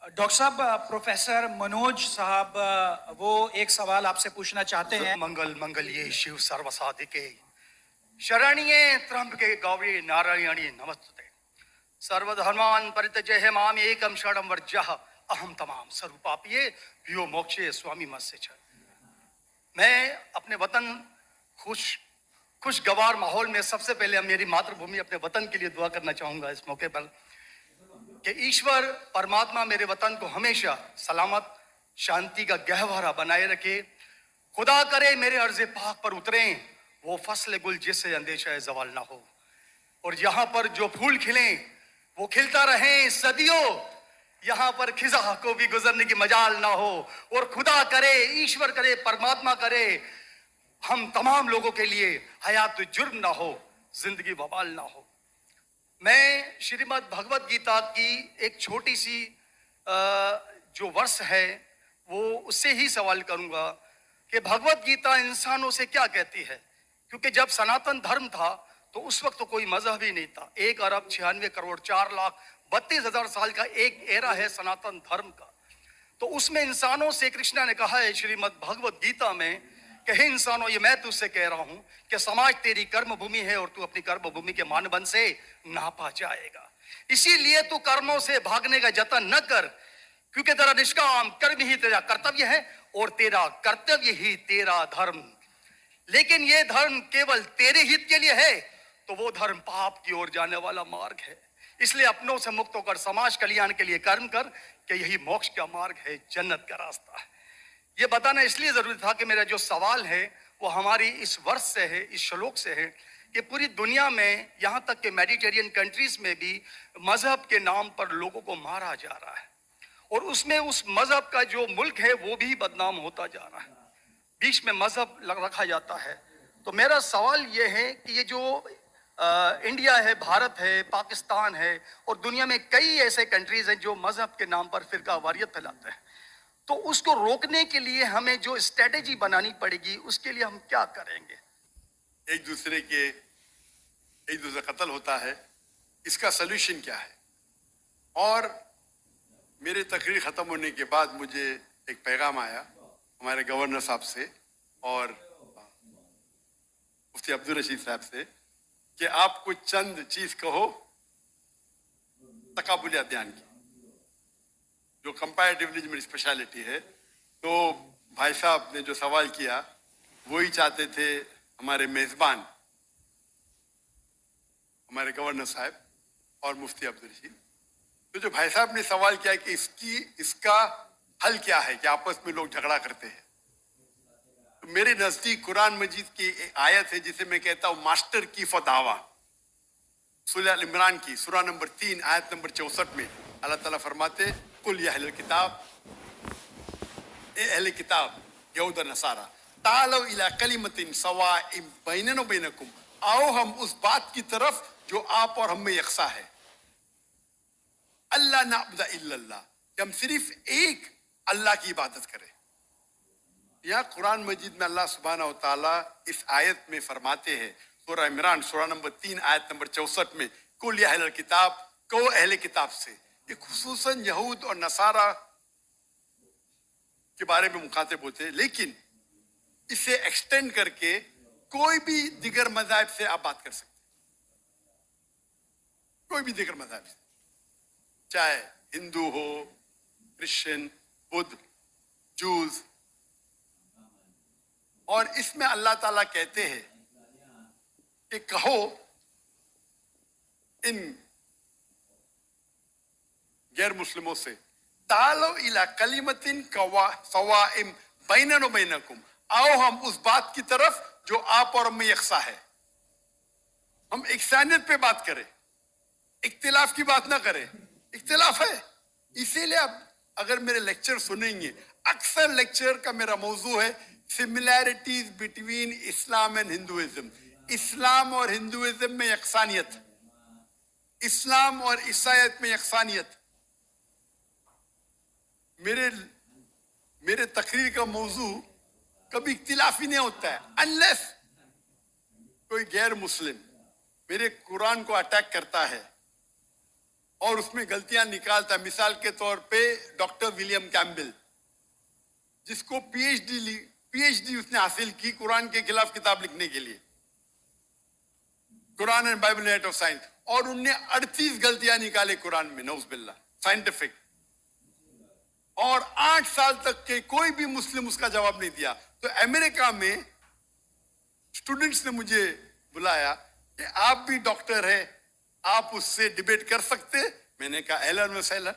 Doctor साहब, professor Manoj साहब वो एक सवाल आपसे पूछना चाहते हैं। मंगल मंगल्ये शिव सर्व साधिके शरण्ये त्र्यंबके गौरी नारायणी नमस्ते। सर्वधर्मान् परित्यज्य माम एकम शरणं वर्ज्यः अहम तमाम स्वरूपापिये प्रियो मोक्षे स्वामी मत्स्य च। मैं अपने वतन खुशगवार माहौल में सबसे पहले मेरी मातृभूमि अपने वतन के लिए दुआ करना चाहूंगा इस मौके पर कि ईश्वर परमात्मा मेरे वतन को हमेशा सलामत शांति का गहवारा बनाए रखे। खुदा करे मेरे अर्ज़े पाक पर उतरें वो फसल गुल जिससे अंदेशा जवाल ना हो, और यहाँ पर जो फूल खिले वो खिलता रहे सदियों, यहाँ पर खिजा को भी गुजरने की मजाल ना हो। और खुदा करे, ईश्वर करे, परमात्मा करे हम तमाम लोगों के लिए हयात जुर्म ना हो, जिंदगी वबाल ना हो। मैं श्रीमद् भगवत गीता की एक छोटी सी जो वर्ष है वो उससे ही सवाल करूंगा कि भगवत गीता इंसानों से क्या कहती है। क्योंकि जब सनातन धर्म था तो उस वक्त तो कोई मजहब ही नहीं था। 1 अरब 96 करोड़ 4 लाख 32 हजार साल का एक एरा है सनातन धर्म का। तो उसमें इंसानों से कृष्णा ने कहा है श्रीमद् भगवत गीता में कि हे इंसानों, ये मैं तुझसे कह रहा हूं कि समाज तेरी कर्म भूमि है और तू अपनी कर्म भूमि के मानबन से नापा जाएगा। इसीलिए तू कर्मों से भागने का जतन न कर, क्योंकि तेरा निष्काम कर्म ही तेरा कर्तव्य है और तेरा कर्तव्य ही तेरा धर्म। लेकिन ये धर्म केवल तेरे हित के लिए है तो वो धर्म पाप की ओर जाने वाला मार्ग है। इसलिए अपनों से मुक्त होकर समाज कल्याण के लिए कर्म कर कि यही मोक्ष का मार्ग है, जन्नत का रास्ता है। ये बताना इसलिए जरूरी था कि मेरा जो सवाल है वो हमारी इस वर्ष से है, इस श्लोक से है कि पूरी दुनिया में यहाँ तक कि मेडिटेरियन कंट्रीज में भी मजहब के नाम पर लोगों को मारा जा रहा है, और उसमें उस मजहब का जो मुल्क है वो भी बदनाम होता जा रहा है। बीच में मजहब रखा जाता है। तो मेरा सवाल ये है कि ये जो इंडिया है, भारत है, पाकिस्तान है और दुनिया में कई ऐसे कंट्रीज हैं जो मजहब के नाम पर फिरका वारियत फैलाते हैं, तो उसको रोकने के लिए हमें जो स्ट्रेटेजी बनानी पड़ेगी उसके लिए हम क्या करेंगे। एक दूसरे कत्ल होता है, इसका सलूशन क्या है। और मेरे तकरीर ख़त्म होने के बाद मुझे एक पैगाम आया हमारे गवर्नर साहब से और मुफ्ती अब्दुल रशीद साहब से कि आप कुछ चंद चीज कहो तकाबुल अध्ययन की, जो कंपैरेटिव रिलीजन मेरी स्पेशलिटी है। तो भाई साहब ने जो सवाल किया वही चाहते थे हमारे मेजबान, हमारे गवर्नर साहब और मुफ्ती अब्दुल रशीद। तो जो भाई साहब ने सवाल किया कि इसका हल क्या है कि आपस में लोग झगड़ा करते हैं, तो मेरे नजदीक कुरान मजीद की एक आयत है जिसे मैं कहता हूं मास्टर की फदावा, सूरह अल इमरान की सूरह नंबर 3 आयत नंबर 64 में अल्लाह ताला फरमाते कुल या अहले किताब, ए अहले किताब यहूद और नसारा, तालो इला कलिमतिन सवाइम बैनना व बैनकुम, आओ हम उस बात की तरफ जो आप और हम में यकसा है। अल्लाह नाबुदा इल्लल्लाह, कि हम सिर्फ एक अल्लाह की इबादत करें। यहाँ कुरान मजीद में अल्लाह सुब्हानहू व तआला इस आयत में फरमाते हैं, सूरह इमरान सूरह नंबर 3 आयत नंबर 64 में, कुल या अहले किताब, कहो अहले किताब से। ये खुसूसन यहूद और नसारा के बारे में मुखातिब होते हैं, लेकिन इसे एक्सटेंड करके कोई भी दिगर मज़हब से आप बात कर सकते हैं, कोई भी दिगर मज़हब से, चाहे हिंदू हो, क्रिश्चियन, बुद्ध, जूस। और इसमें अल्लाह ताला कहते हैं कि कहो इन गैर मुस्लिमों से, तालो इला कलिमतिन सवाइम बैनना व बैनकुम, आओ हम उस बात की तरफ जो आप और हम में यकसा है। हम इकसानियत पे बात करें, इख्तिलाफ की बात ना करें। इख्तिलाफ है, इसीलिए आप अगर मेरे लेक्चर सुनेंगे, अक्सर लेक्चर का मेरा मौजू है similarities between Islam and Hinduism, Islam और हिंदुइज्म में यकसानियत, इस्लाम और ईसाईयत में यकसानियत। मेरे तकरीर का मौजू कभी इख्तिलाफी नहीं होता है, अनलेस कोई गैर मुस्लिम मेरे कुरान को अटैक करता है اور اس میں غلطیاں نکالتا ہے. مثال کے طور پہ ڈاکٹر ولیم کیمبل, جس کو پی ایچ ڈی اس نے حاصل کی قرآن کے خلاف کتاب لکھنے کے لیے, Quran and Bible net of science, اور ان نے 38 غلطیاں نکالے قرآن میں, نعوذ باللہ, سائنٹیفک, اور 8 سال تک کے کوئی بھی مسلم اس کا جواب نہیں دیا. تو امریکہ میں اسٹوڈنٹس نے مجھے بلایا کہ آپ بھی ڈاکٹر ہیں, آپ اس سے ڈیبیٹ کر سکتے. میں نے کہا اہلاً و سہلاً.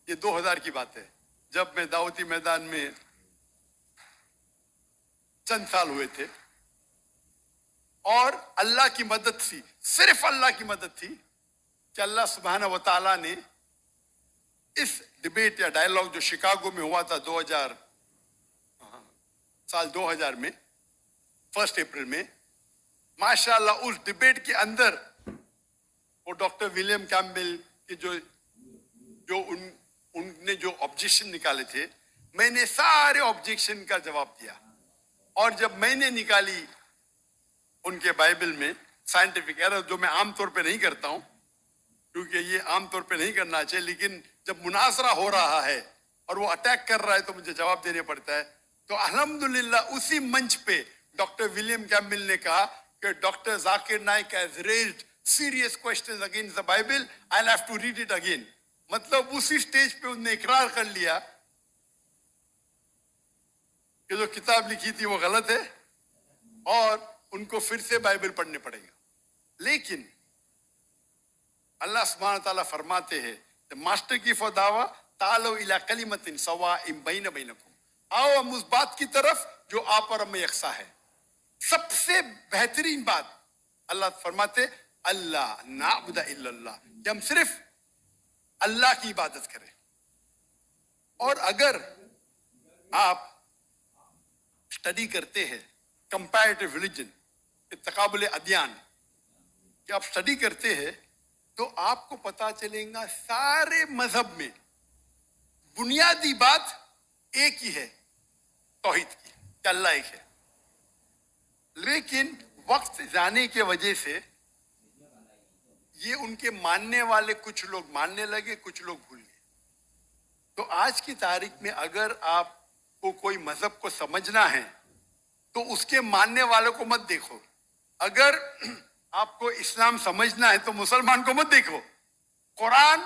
یہ 2000 کی بات ہے, جب میں دعوتی میدان میں چند سال ہوئے تھے, اور اللہ کی مدد تھی, صرف اللہ کی مدد تھی کہ اللہ سبحانہ و تعالیٰ نے اس ڈیبیٹ یا ڈائیلاگ جو شکاگو میں ہوا تھا 2000 میں 1 اپریل میں, ماشاءاللہ اس ڈیبیٹ کے اندر وہ ڈاکٹر ولیم کیمبل کے جو ان نے جو آبجیکشن نکالے تھے, میں نے سارے آبجیکشن کا جواب دیا. اور جب میں نے نکالی ان کے بائبل میں سائنٹیفک ایرر, جو میں عام طور پہ نہیں کرتا ہوں کیونکہ یہ عام طور پہ نہیں کرنا چاہیے, لیکن جب مناظرہ ہو رہا ہے اور وہ اٹیک کر رہا ہے تو مجھے جواب دینے پڑتا ہے. تو الحمدللہ اسی منچ پہ ڈاکٹر ولیم کیمبل نے کہا کہ doctor Zakir Naik has raised serious questions against the Bible, I'll have to read it again. مطلب اسی سٹیج پہ انہوں نے اقرار کر لیا کہ جو کتاب لکھی تھی وہ غلط ہے اور ان کو پھر سے بائبل پڑھنے پڑے گا. لیکن اللہ سبحانہ تعالیٰ فرماتے ہیں ماسٹر کی فداوا تعالوا الی کلمۃ سواء بین بینکم, آؤ ہم اس بات کی طرف جو آپ اور ہم میں یکساں ہے. سب سے بہترین بات اللہ فرماتے اللہ نعبد الا اللہ, کہ ہم صرف اللہ کی عبادت کریں. اور اگر آپ اسٹڈی کرتے ہیں کمپیریٹیو ریلیجن, تقابل ادیان, کہ آپ اسٹڈی کرتے ہیں تو آپ کو پتا چلے گا سارے مذہب میں بنیادی بات ایک ہی ہے, توحید کی, کہ اللہ ایک ہے. لیکن وقت جانے کی وجہ سے یہ ان کے ماننے والے کچھ لوگ ماننے لگے, کچھ لوگ بھول گئے. تو آج کی تاریخ میں اگر آپ کو کوئی مذہب کو سمجھنا ہے تو اس کے ماننے والوں کو مت دیکھو. اگر آپ کو اسلام سمجھنا ہے تو مسلمان کو مت دیکھو, قرآن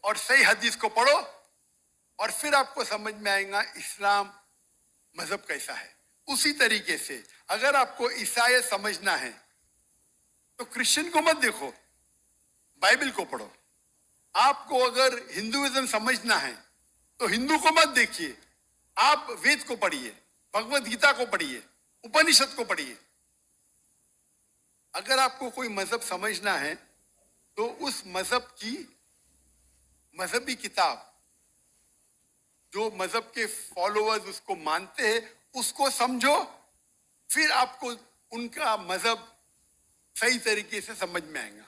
اور صحیح حدیث کو پڑھو, اور پھر آپ کو سمجھ میں آئے گا اسلام مذہب کیسا ہے. اسی طریقے سے اگر آپ کو عیسائیت سمجھنا ہے تو کرسچن کو مت دیکھو, بائبل کو پڑھو. آپ کو اگر ہندوازم سمجھنا ہے تو ہندو کو مت دیکھیے, آپ وید کو پڑھیے, بھگوت گیتا کو پڑھیے, اپنشد کو پڑھیے. اگر آپ کو کوئی مذہب سمجھنا ہے تو اس مذہب کی مذہبی کتاب, جو مذہب کے فالوورز اس کو مانتے ہیں, اس کو سمجھو, پھر آپ کو ان کا مذہب صحیح طریقے سے سمجھ میں آئے گا.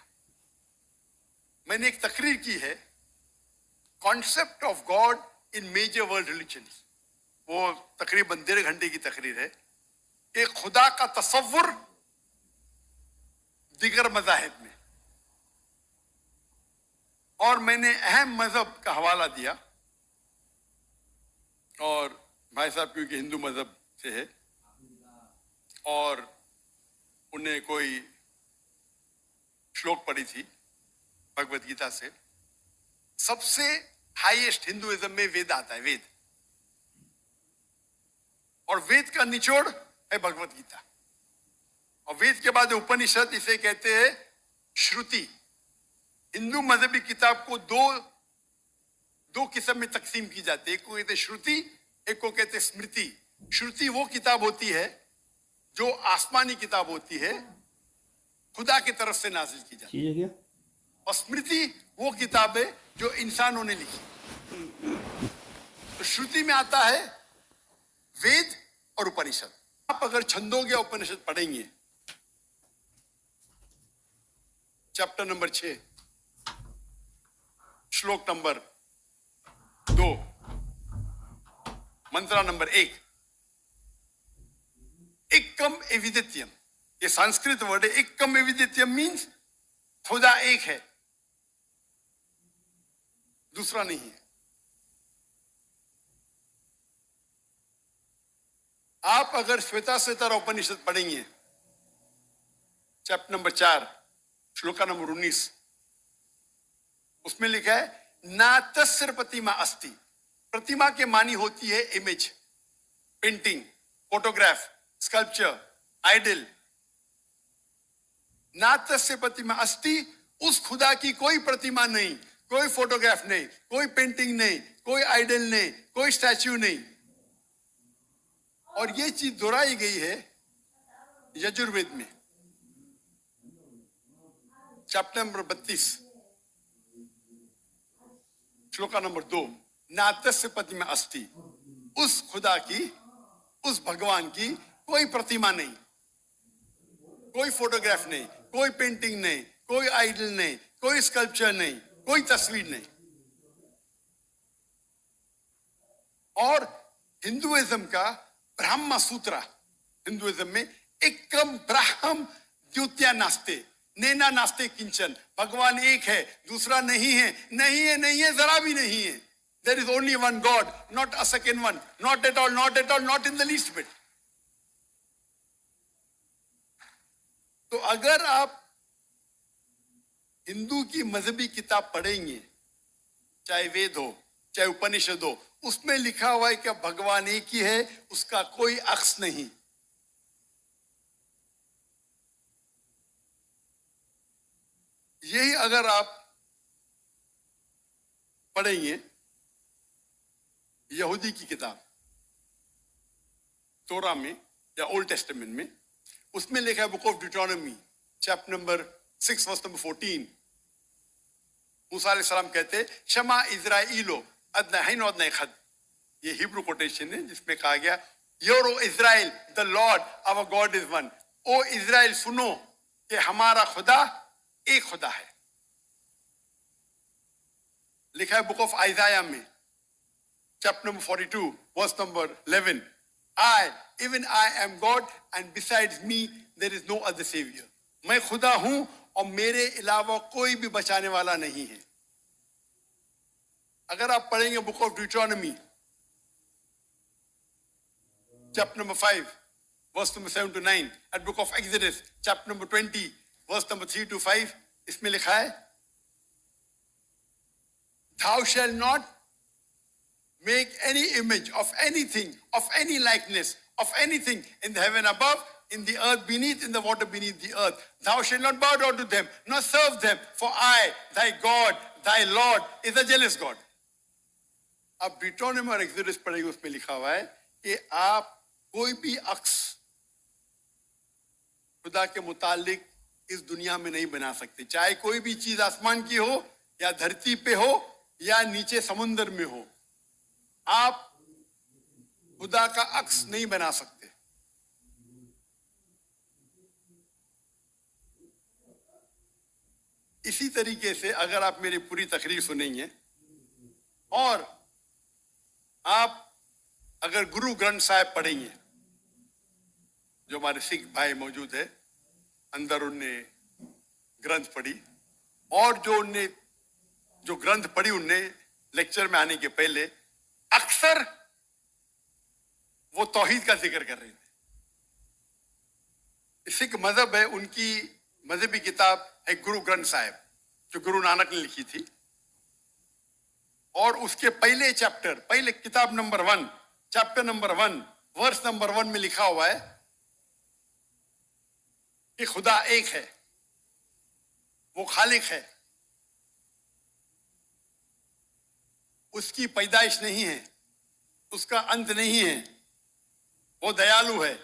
میں نے ایک تقریر کی ہے, concept of God in major world religions, وہ تقریباً 1.5 گھنٹے کی تقریر ہے کہ خدا کا تصور دیگر مذاہب میں. اور میں نے اہم مذہب کا حوالہ دیا, اور بھائی صاحب کیونکہ ہندو مذہب سے ہے اور انہیں کوئی شلوک پڑھی تھی بھگوت گیتا سے, سب سے ہائیسٹ ہندوازم میں وید آتا ہے, وید, اور وید کا نچوڑ ہے بھگوت گیتا, اور وید کے بعد اپنشد, اسے کہتے ہیں شروتی. ہندو مذہبی کتاب کو دو قسم میں تقسیم کی جاتی ہے, ایک کو کہتے ہیں شروتی, ایک کو کہتے ہیں اسمرتی. شروتی وہ کتاب ہوتی ہے جو آسمانی کتاب ہوتی ہے, خدا کی طرف سے نازل کی جاتی ہے, اور اسمرتی وہ کتاب ہے جو انسانوں نے لکھی. تو شروتی میں آتا ہے وید اور اپنشد. آپ اگر چھندوگیہ اپنشد پڑھیں گے, chapter number 6 shloka number 2 mantra number 1, ایکم ایویدتیم, یہ سنسکرت ورڈ ہے. ایکم ایویدتیم مینس خدا ایک ہے. दूसरा नहीं है। आप अगर श्वेता श्वेतर उपनिषद पढ़ेंगे, चैप्टर नंबर 4 श्लोका नंबर 19, उसमें लिखा है ना तस्य प्रतिमा अस्ति। प्रतिमा के मानी होती है image, painting, photograph, sculpture, idol. ना तस्य प्रतिमा अस्ति, उस खुदा की कोई प्रतिमा नहीं, कोई फोटोग्राफ नहीं, कोई पेंटिंग नहीं, कोई आइडल नहीं, कोई स्टैच्यू नहीं। और ये चीज दोहराई गई है यजुर्वेद में, चैप्टर नंबर 32 श्लोका नंबर 2, ना तस्य प्रतिमा अस्ति। उस खुदा की, उस भगवान की कोई प्रतिमा नहीं, कोई फोटोग्राफ नहीं, कोई पेंटिंग नहीं, कोई आइडल नहीं, कोई स्कल्पचर नहीं, कोई तस्वीर नहीं। और हिंदुइज्म का ब्रह्म सूत्र, हिंदुइज्म में एकम ब्रह्म द्वितीया नास्ते, नैना नास्ते किंचन। भगवान एक है, दूसरा नहीं है, नहीं है, नहीं है, जरा भी नहीं है। There is only one God, not a second one, not at all, not at all, not in the least bit. तो अगर आप हिंदू की मजहबी किताब पढ़ेंगे, चाहे वेद हो, चाहे उपनिषद हो, उसमें लिखा हुआ है कि भगवान एक ही है, उसका कोई अक्स नहीं। यही अगर आप पढ़ेंगे यहूदी की किताब तोरा में या ओल्ड टेस्टामेंट में, उसमें लिखा है book of Deuteronomy chapter number 6 verse number 14, मूसा अलैहिस्सलाम कहते हैं शमा इज़राइलो अदनहैन वदनहद। ये हिब्रू कोटेशन है जिसमें कहा गया your O Israel the Lord our God is one. O Israel सुनो कि हमारा खुदा एक खुदा है। लिखा है बुक ऑफ आइजाया में chapter number 42 verse number 11, I, even I am God and besides me there is no other savior। मैं खुदा हूं और मेरे अलावा कोई भी बचाने वाला नहीं है। अगर आप पढ़ेंगे book of Deuteronomy chapter number 5 verse number 7 to 9 and book of Exodus chapter number 20 verse number 3 to 5, इसमें लिखा है thou shall not make any image of anything, of any likeness, of anything in the heaven above, in the earth beneath, in the water beneath the earth. Thou shalt not bow down to them, nor serve them, for I, thy God, thy Lord, is a jealous God. अब डिट्रोनॉमी और exodus पढ़ेंगे, उसमें लिखा हुआ है कि आप कोई भी अक्स खुदा के मुतालिक इस दुनिया में नहीं बना सकते, चाहे कोई भी चीज आसमान की हो या धरती पे हो या नीचे समुद्र में हो। आप खुदा का अक्स नहीं बना सकते। इसी तरीके से अगर आप मेरी पूरी तकरीर सुनेंगे और आप अगर गुरु ग्रंथ साहिब पढ़ेंगे, जो हमारे सिख भाई मौजूद है अंदर, उनने ग्रंथ पढ़ी और जो ग्रंथ पढ़ी उनने लेक्चर में आने के पहले अक्सर वो तौहीद का जिक्र कर रहे थे। सिख मजहब है, उनकी मजहबी किताब है गुरु ग्रंथ साहिब जो गुरु नानक ने लिखी थी, और उसके पहले चैप्टर, पहले किताब number 1 chapter number 1 verse number 1 में लिखा हुआ है कि खुदा एक है, वो खालिक है, उसकी पैदाइश नहीं है, उसका अंत नहीं है, वो दयालु है।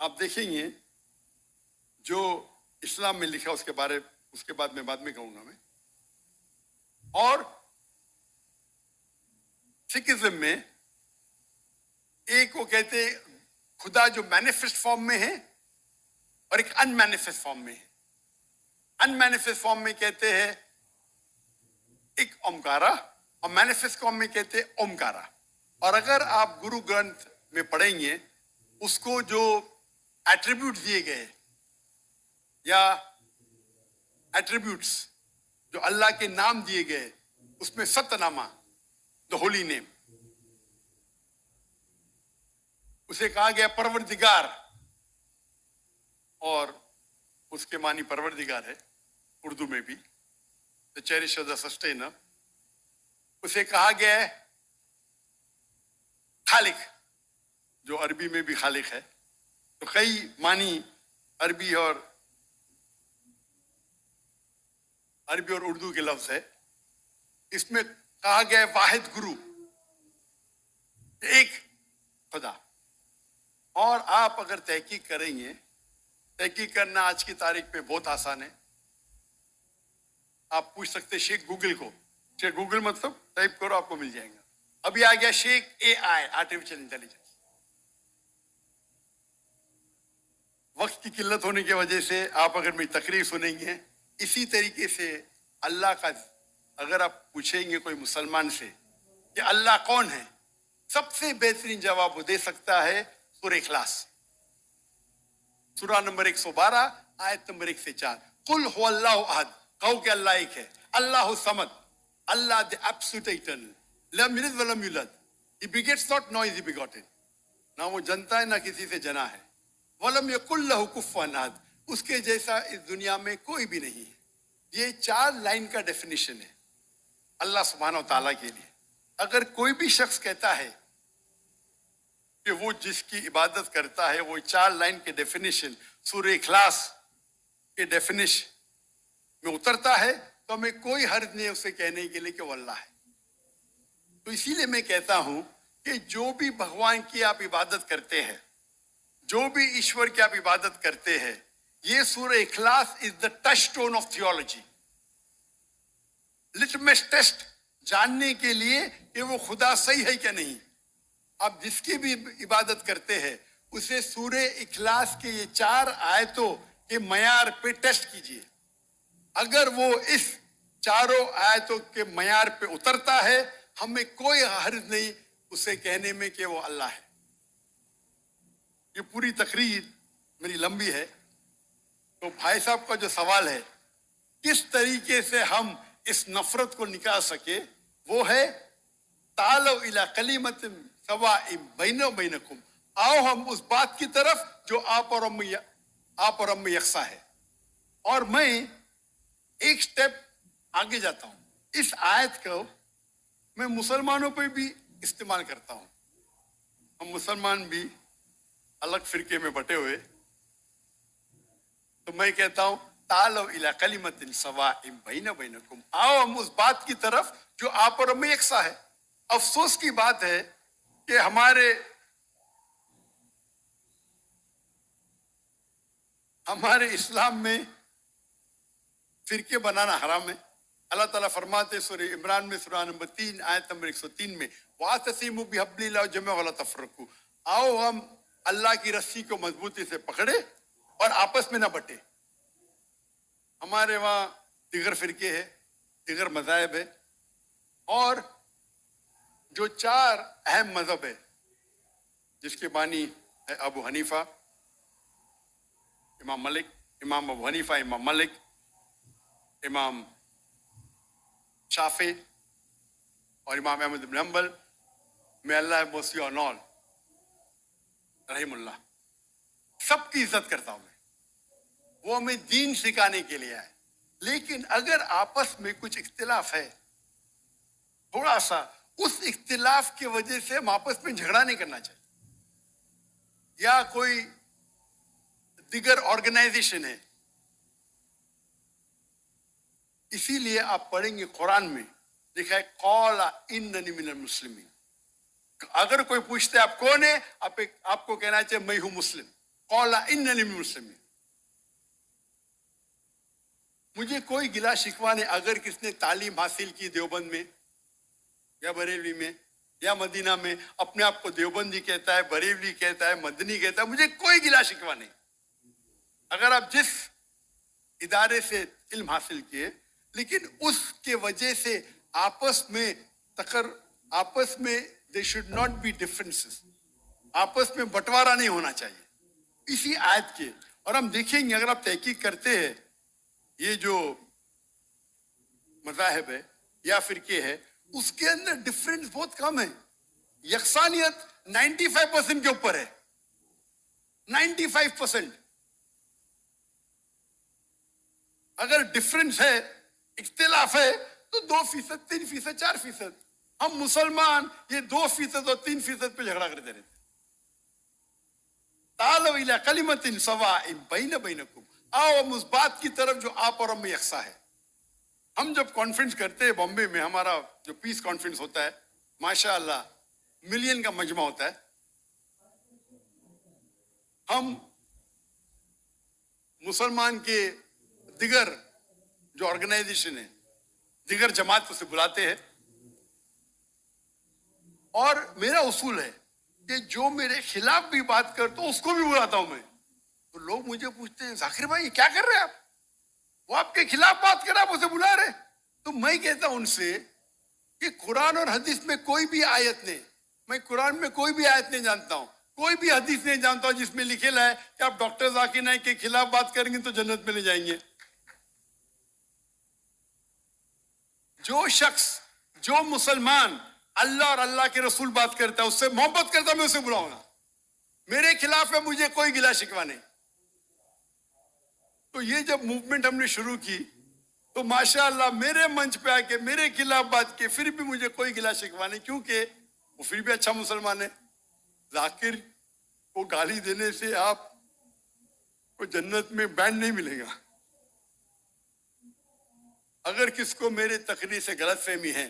आप देखेंगे जो इस्लाम में लिखा उसके बाद में कहूंगा मैं। और सिखिज्म में एक वो कहते खुदा जो मैनिफेस्ट फॉर्म में है और एक अनमैनिफेस्ट फॉर्म में है। अनमैनिफेस्ट फॉर्म में कहते हैं एक ओमकारा और मैनिफेस्ट फॉर्म में कहते हैं ओमकारा। और अगर आप गुरु ग्रंथ में पढ़ेंगे, उसको जो एट्रीब्यूट दिए गए या एट्रीब्यूट्स جو اللہ کے نام دیے گئے اس میں ست نامہ دا ہولی نیم، اسے کہا گیا پروردگار، اور اس کے معنی پروردگار ہے اردو میں بھی، the cherisher, the sustainer. اسے کہا گیا ہے خالق، جو عربی میں بھی خالق ہے. تو کئی معنی عربی اور اردو کے لفظ ہے. اس میں کہا گیا ہے واحد گرو، ایک خدا. اور آپ اگر تحقیق کریں گے، تحقیق کرنا آج کی تاریخ میں بہت آسان ہے. آپ پوچھ سکتے شیخ گوگل کو، شیخ گوگل مطلب ٹائپ کرو آپ کو مل جائے گا. ابھی آ گیا شیخ اے آئی، آرٹیفیشل انٹیلیجنس. وقت کی قلت ہونے کی وجہ سے آپ اگر میری تقریر سنیں گے، اسی طریقے سے اللہ کا اگر آپ پوچھیں گے کوئی مسلمان سے کہ اللہ کون ہے، سب سے بہترین جواب وہ دے سکتا ہے سورہ اخلاص، سورہ نمبر 112 آیت نمبر 1 سے 4. قل هو اللہ احد، کہو کہ اللہ ایک ہے. اللہ الصمد، اللہ the absolute eternal، لم یلد ولم یولد، he begets not nor is he begotten، نہ وہ جنتا ہے نہ کسی سے جنا ہے. ولم یکن لہ کفوا احد، اس کے جیسا اس دنیا میں کوئی بھی نہیں ہے. یہ 4 لائن کا ڈیفینیشن ہے اللہ سبحانہ و تعالیٰ کے لیے. اگر کوئی بھی شخص کہتا ہے کہ وہ جس کی عبادت کرتا ہے وہ 4 لائن کے ڈیفینیشن سورہ اخلاص کے ڈیفینیشن میں اترتا ہے تو ہمیں کوئی حرج نہیں اسے کہنے کے لیے کہ وہ اللہ ہے. تو اسی لیے میں کہتا ہوں کہ جو بھی بھگوان کی آپ عبادت کرتے ہیں، جو بھی ایشور کی آپ عبادت کرتے ہیں، یہ سورہ اخلاص is the touchstone of theology, litmus test جاننے کے لیے کہ وہ خدا صحیح ہے کیا نہیں. آپ جس کی بھی عبادت کرتے ہیں اسے سورہ اخلاص کے یہ 4 آیتوں کے معیار پہ ٹیسٹ کیجئے. اگر وہ اس 4 آیتوں کے معیار پہ اترتا ہے، ہمیں کوئی حرج نہیں اسے کہنے میں کہ وہ اللہ ہے. یہ پوری تقریر میری لمبی ہے، تو بھائی صاحب کا جو سوال ہے کس طریقے سے ہم اس نفرت کو نکال سکے، وہ ہے تعالوا الی کلمۃ سواء بیننا و بینکم، آؤ ہم اس بات کی طرف جو آپ اور ہم میں یکساں ہے. اور میں ایک سٹیپ آگے جاتا ہوں. اس آیت کو میں مسلمانوں پہ بھی استعمال کرتا ہوں. ہم مسلمان بھی الگ فرقے میں بٹے ہوئے، تو میں کہتا ہوں تعالوا الی کلمۃ سواء بیننا و بینکم، آؤ ہم اس بات کی طرف جو آپ اور ہم میں یکساں ہے. افسوس کی بات ہے کہ ہمارے اسلام میں فرقے بنانا حرام ہے. اللہ تعالیٰ فرماتے سورہ عمران میں سورہ نمبر 3 آیت نمبر 103 میں وَاعْتَصِمُوا بِحَبْلِ اللَّهِ جَمِيعًا وَلَا تَفَرَّقُوا، آؤ ہم اللہ کی رسی کو مضبوطی سے پکڑے اور آپس میں نہ بٹے. ہمارے وہاں دیگر فرقے ہیں، دیگر مذاہب ہے، اور جو 4 اہم مذہب ہے جس کے بانی ہے ابو حنیفہ، امام مالک، امام ابو حنیفہ، امام مالک، امام شافعی اور امام احمد بن حنبل، میں اللہ موسی اور نول رحم اللہ، سب کی عزت کرتا ہوں میں. وہ ہمیں دین سکھانے کے لیے آئے. لیکن اگر آپس میں کچھ اختلاف ہے تھوڑا سا، اس اختلاف کی وجہ سے ہم آپس میں جھگڑا نہیں کرنا چاہیے. یا کوئی دیگر آرگنائزیشن ہے، اسی لیے آپ پڑھیں گے قرآن میں لکھا ہے قال اننی من المسلمین. اگر کوئی پوچھتے آپ کون ہے، آپ کو کہنا چاہیے میں ہوں مسلم. قال اننی من المسلمین. مجھے کوئی گلا شکوہ نہیں اگر کس نے تعلیم حاصل کی دیوبند میں یا بریلوی میں یا مدینہ میں، اپنے آپ کو دیوبندی کہتا ہے، بریلوی کہتا ہے، مدنی کہتا ہے، مجھے کوئی گلا شکوہ نہیں. اگر آپ جس ادارے سے علم حاصل کیے، لیکن اس کے وجہ سے آپس میں there should not be differences، آپس میں بٹوارا نہیں ہونا چاہیے. اسی آیت کے، اور ہم دیکھیں گے اگر آپ تحقیق کرتے ہیں، یہ جو मज़ाहिब है या फिरके है, उसके अंदर डिफरेंस बहुत कम है। यकसानियत 95% के ऊपर है, 95%। अगर डिफरेंस है, इख्तिलाफ है, तो 2%, 3%, 4%। हम मुसलमान ये 2% और 3% पे झगड़ा करते रहते। तालव इला कलिमतिन सवाइन बैन बैनकुम, आओ हम उस बात की तरफ जो आप और हम में यकसा है। हम जब कॉन्फ्रेंस करते हैं बॉम्बे में, हमारा जो पीस कॉन्फ्रेंस होता है, माशाअल्लाह मिलियन का मजमा होता है। हम मुसलमान के दिगर जो ऑर्गेनाइजेशन है, दिगर जमात को से बुलाते हैं, और मेरा उसूल है कि जो मेरे खिलाफ भी बात करता हूं उसको भी बुलाता हूं मैं। तो लोग मुझे पूछते हैं, जाकिर भाई क्या कर रहे हैं आप, वो आपके खिलाफ बात कर रहे, आप उसे बुला रहे। तो मैं कहता हूं उनसे कि कुरान और हदीस में कोई भी आयत नहीं, मैं कुरान में कोई भी आयत नहीं जानता हूं, कोई भी हदीस नहीं जानता हूं जिसमें लिखेला है कि आप डॉक्टर जाकिर नाइक के खिलाफ बात करेंगे तो जन्नत में ले जाएंगे। जो शख्स, जो मुसलमान अल्लाह और अल्लाह के रसूल बात करता है, उससे मोहब्बत करता है, मैं उसे बुलाऊंगा। मेरे खिलाफ है, मुझे कोई गिला शिकवा नहीं। तो ये जब मूवमेंट हमने शुरू की तो माशाअल्लाह मेरे मंच पे आके मेरे खिलाफ बात की, फिर भी मुझे कोई गिला शिकवा नहीं, क्योंकि वो फिर भी अच्छा मुसलमान है। जाकिर को गाली देने से आप को जन्नत में बैंड नहीं मिलेगा। अगर किसको मेरे तकरीर से गलत फहमी है,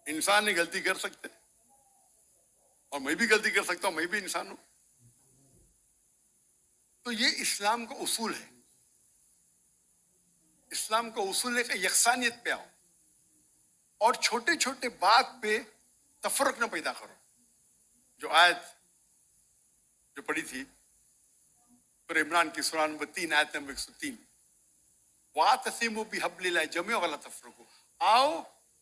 इंसान ही गलती कर सकते हैं, और मैं भी गलती कर सकता हूं, मैं भी इंसान हूं। तो ये इस्लाम का उसूल है। इस्लाम का उसूल है कि यकसानियत पे आओ और छोटे छोटे बात पे तफरक न पैदा करो। जो आयत जो पढ़ी थी सूरह इमरान की सूरह नंबर 3 आयत नंबर 103, वातसिमु बिहब्लिल्लाह जमीअन वला तफरकू, आओ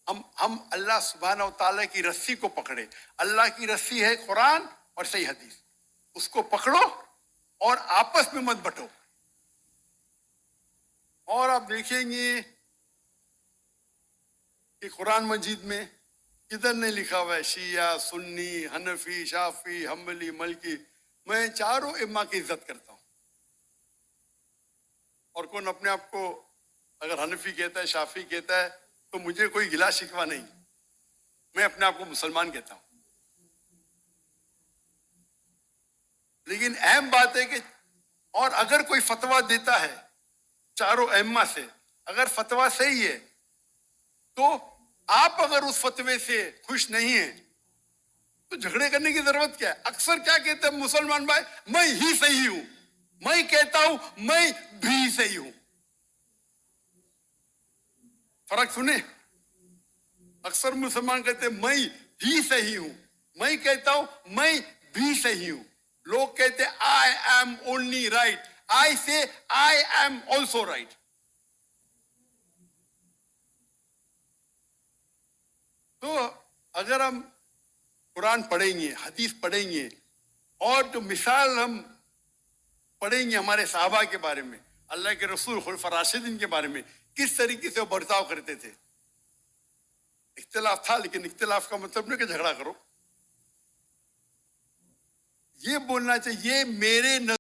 हम अल्लाह सुब्हानहू तआला की रस्सी को पकड़े। अल्लाह की रस्सी है कुरान और सही हदीस, उसको पकड़ो और आपस में मत बंटो। और आप देखेंगे कि कुरान मजीद में किधर नहीं लिखा हुआ है शिया, सुन्नी, हनफी, शाफी, हम्बली, मलकी। मैं चारों इम्मा की इज्जत करता हूं, और कौन अपने आप को अगर हनफी कहता है, शाफी कहता है, तो मुझे कोई गिला शिकवा नहीं। मैं अपने आप को मुसलमान कहता हूं। लेकिन अहम बात है कि और अगर कोई फतवा देता है चारों अइम्मा से, अगर फतवा सही है, तो आप अगर उस फतवे से खुश नहीं है तो झगड़े करने की जरूरत क्या है। अक्सर क्या कहते हैं मुसलमान भाई, मैं ही सही हूं, मैं कहता हूं मैं भी सही हूं। फर्क सुने, अक्सर मुसलमान कहते हैं मैं ही सही हूं, मैं कहता हूं मैं भी सही हूं। लोग कहते हैं आई एम ओनली राइट, आई से आई एम ऑल्सो राइट। तो अगर हम कुरान पढ़ेंगे, हदीस पढ़ेंगे, और जो मिसाल हम पढ़ेंगे हमारे साहबा के बारे में, अल्लाह के रसूल खुलफा राशिदीन के बारे में, किस तरीके से वो बर्ताव करते थे। इख्तिलाफ था, लेकिन इख्तिलाफ का मतलब नहीं कि झगड़ा करो। ये बोलना चाहिए मेरे